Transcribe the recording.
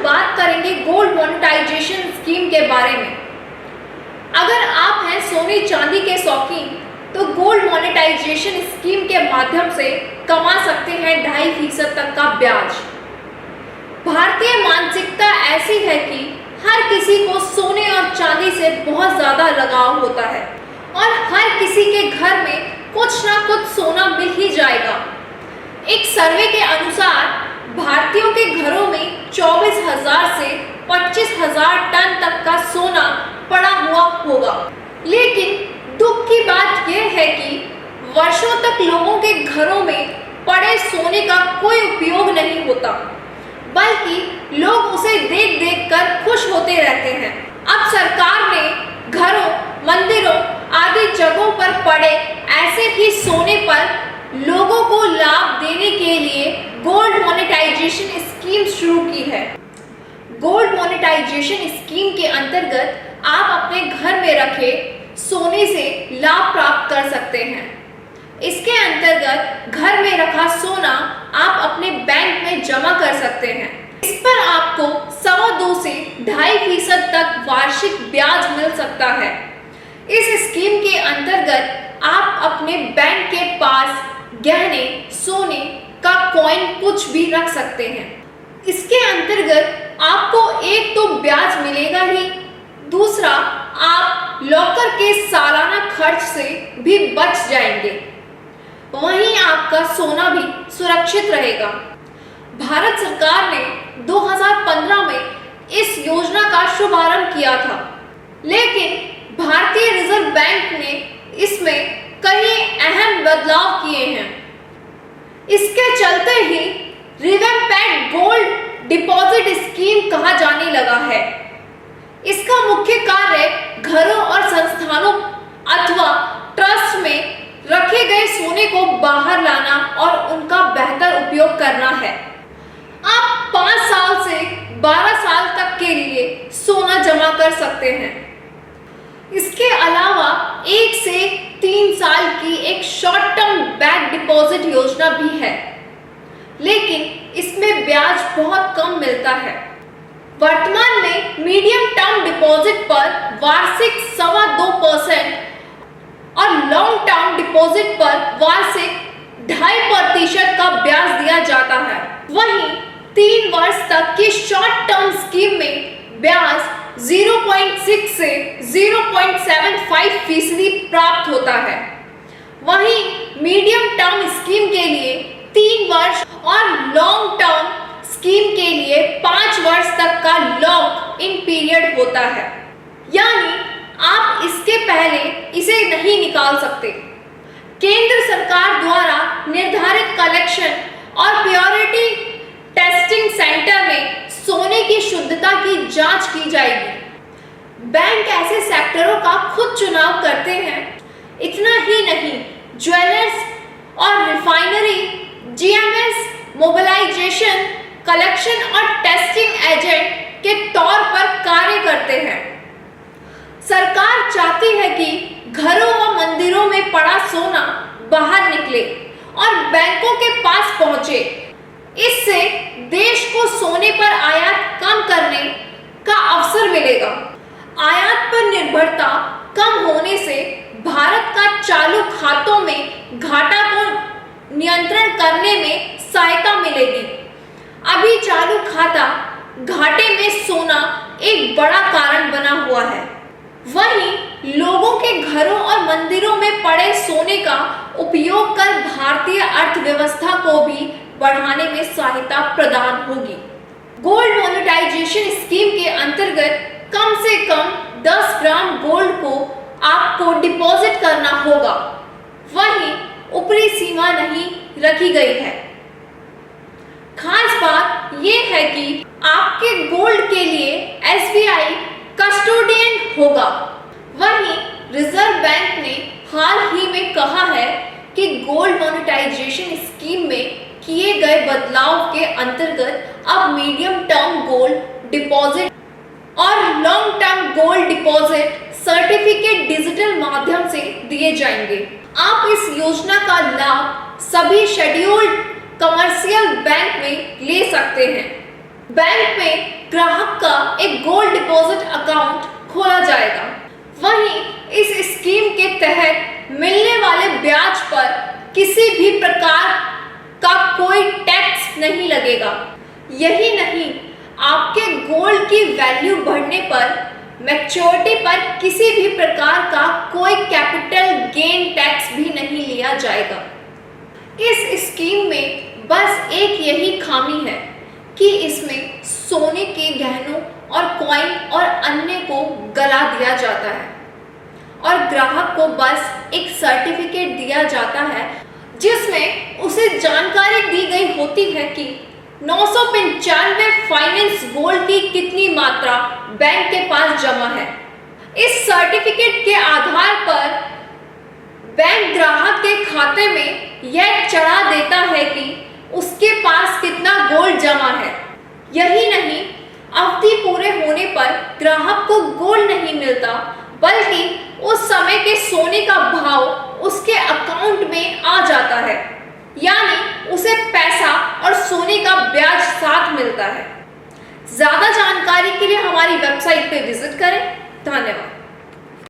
हम बात करेंगे गोल्ड मोनेटाइजेशन स्कीम के बारे में। अगर आप हैं सोने चांदी के शौकीन तो गोल्ड मोनेटाइजेशन स्कीम के माध्यम से कमा सकते हैं 2.5% तक का ब्याज। भारतीय मानसिकता ऐसी है कि हर किसी को सोने और चांदी से बहुत ज्यादा लगाव होता है और हर किसी के घर में कुछ ना कुछ सोना मिल ही जाएगा। एक सर्वे के अनुसार भारतीयों के घरों में 24,000 से 25,000 टन तक का सोना पड़ा हुआ होगा। लेकिन दुख की बात यह है कि वर्षों तक लोगों के घरों में पड़े सोने का कोई उपयोग नहीं होता, बल्कि लोग उसे देख देख कर खुश होते रहते हैं। अब सरकार ने घरों, मंदिरों आदि जगहों पर पड़े ऐसे ही सोने पर लोगों को लाभ देने के लिए गोल्ड मोनेटाइजेशन स्कीम शुरू की है। गोल्ड मोनेटाइजेशन स्कीम के अंतर्गत आप अपने घर में रखे सोने से लाभ प्राप्त कर सकते हैं। इसके अंतर्गत घर में रखा सोना आप अपने बैंक में जमा कर सकते हैं। इस पर आपको 2.25 से 2.5% तक वार्षिक ब्याज मिल सकता है। इस स्कीम के अंतर्गत आप अपने बैंक के पास गहने, सोने का कॉइन कुछ भी रख सकते हैं। इसके अंतर्गत आपको एक तो ब्याज मिलेगा ही, दूसरा आप लॉकर के सालाना खर्च से भी बच जाएंगे। वहीं आपका सोना भी सुरक्षित रहेगा। भारत सरकार ने 2015 में इस योजना का शुभारंभ किया था, लेकिन भारतीय रिजर्व बैंक ने इसमें कई अहम बदलाव किए हैं। इसके चलते ही रिवैम्पेड गोल्ड डिपॉजिट स्कीम कहा जाने लगा है। इसका मुख्य कार्य घरों और संस्थानों अथवा ट्रस्ट में रखे गए सोने को बाहर लाना और उनका बेहतर उपयोग करना है। आप 5 साल से 12 साल तक के लिए सोना जमा कर सकते हैं। इसके अलावा 1 से 3 साल की एक शॉर्ट टर्म बैंक डिपॉजिट योजना भी है, लेकिन इसमें ब्याज बहुत कम मिलता है। वर्तमान में मीडियम टर्म डिपॉजिट पर वार्षिक 2.25% और लॉन्ग टर्म डिपॉजिट पर वार्षिक 2.5% का ब्याज दिया जाता है। वहीं 3 वर्ष तक की शॉर्ट टर्म स्कीम में ब्याज 0.6 से 0.75% प्राप्त होता है। वहीं मीडियम टर्म स्कीम के लिए 3 वर्ष और लॉन्ग टर्म स्कीम के लिए 5 वर्ष तक का लॉक इन पीरियड होता है, यानी आप इसके पहले इसे नहीं निकाल सकते। केंद्र सरकार द्वारा निर्धारित कलेक्शन और प्योरिटी टेस्टिंग सेंटर में सोने की शुद्धता की जांच की जाएगी। बैंक ऐसे सेक्टरों का खुद चुनाव करते हैं। इतना ही नहीं, ज्वेलर्स और रिफाइनरी जीएमएस मोबिलाइजेशन, कलेक्शन और टेस्टिंग एजेंट के तौर पर कार्य करते हैं। सरकार चाहती है कि घरों व मंदिरों में पड़ा सोना बाहर निकले और बैंकों के पास पहुंचे। इससे देश को सोने पर आयात कम करने का अवसर मिलेगा। आयात पर निर्भरता कम होने से भारत का चालू खातों में घाटा को नियंत्रण करने में सहायता मिलेगी। अभी चालू खाता घाटे में सोना एक बड़ा कारण बना हुआ है। वहीं लोगों के घरों और मंदिरों में पड़े सोने का उपयोग कर भारतीय अर्थव्यवस्था को भी बढ़ाने में सहायता प्रदान होगी। गोल्ड मोनेटाइजेशन स्कीम के अंतर्गत कम से कम 10 ग्राम गोल्ड को आपको डिपॉजिट करना होगा। वहीं ऊपरी सीमा नहीं रखी गई है। खास बात यह है कि आपके गोल्ड के लिए एसबीआई कस्टोडियन होगा। वहीं रिजर्व बैंक ने हाल ही में कहा है कि गोल्ड मोनेटाइजेशन स्कीम में किए गए बदलाव के अंतर्गत अब मीडियम टर्म गोल्ड डिपॉजिट और long term gold deposit certificate digital माध्यम से दिए जाएंगे। आप इस योजना का लाभ सभी शेड्यूल्ड कमर्शियल बैंक में ले सकते हैं। बैंक में ग्राहक का एक गोल्ड डिपॉजिट अकाउंट खोला जाएगा। वहीं इस स्कीम के तहत मिलने वाले ब्याज पर किसी भी प्रकार का कोई टैक्स नहीं लगेगा। यही नहीं, आपके गोल्ड की वैल्यू बढ़ने पर मैच्योरिटी पर किसी भी प्रकार का कोई कैपिटल गेन टैक्स भी नहीं लिया जाएगा। इस स्कीम में बस एक यही खामी है कि इसमें सोने के गहनों और कॉइन और अन्य को गला दिया जाता है और ग्राहक को बस एक सर्टिफिकेट दिया जाता है जिसमें उसे जानकारी दी गई होती है कि 995 फाइनेंस गोल्ड की कितनी मात्रा बैंक के पास जमा है। इस सर्टिफिकेट के आधार पर बैंक ग्राहक के खाते में यह चढ़ा देता है कि उसके पास कितना गोल्ड जमा है। यही नहीं, अवधि पूरे होने पर ग्राहक को गोल्ड नहीं मिलता, बल्कि उस समय के सोने का भाव उसके अकाउंट में आ जाता है, यानी उसे पैसा और सोने का ब्याज साथ मिलता है। ज्यादा जानकारी के लिए हमारी वेबसाइट पे विजिट करें। धन्यवाद।